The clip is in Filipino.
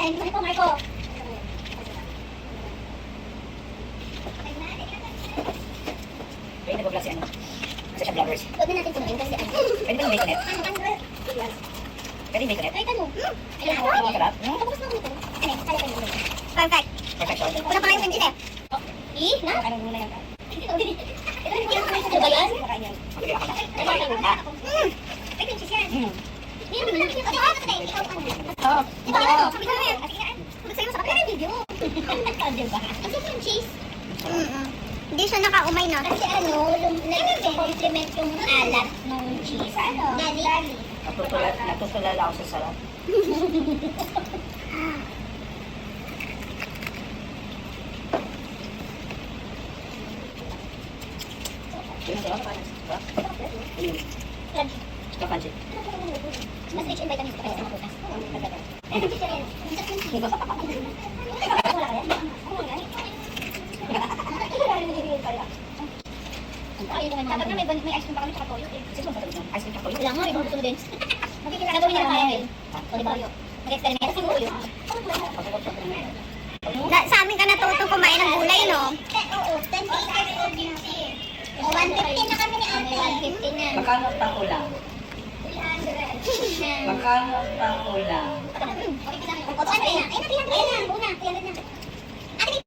Hindi ko Marco. Pwede nag-vlog si ano? Kasi siya vloggers. Huwag na natin tumayin kasi ano. Pwede ba yung baconet? Pwede yung baconet? Ay, tanong. Ayan ako. Ano sarap? Tapos na ako nito. Ano, kaya tayo nito. Perfect. Perfection. Una pa kayo sa chef. Na? Ano muna yan? Ito yung kinakain sa ba yan? Makain yan. Makain ako na. Ay, pinches yan. Hmm. Hindi naman lang kita. Ikaw ano? Oo. Di ba ano? Sabi ko na yan. Sabi sa'yo, masarap yan yung video. Di ba? Kasi yung cheese. Hindi siya nakaumay na. Kasi ano, nag-compliment yung alat ng cheese. Ano? Dali. Natutulala ako sa sarap. Yun, sarap. Ayun. Kapansin. Mas rich in vitamins kasi sa prutas. Dapat na may ice cream pa kami sa toyo. Kasi mo masarap yung ice cream chocolate. Wala nga, ibang gusto mo din. Gagawin niya kaya yun. O, di ba? Mag-experiment kasi mo yun. Sa amin ka natutong kumain ng gulay, no? Oo, 10 years old yun siya. 150 na kami ni ate. 150 na. Magkano ang pangulang? 300. Magkano ang pangulang? O, 300 na. Ay, na, 300 na. Una, 300 na.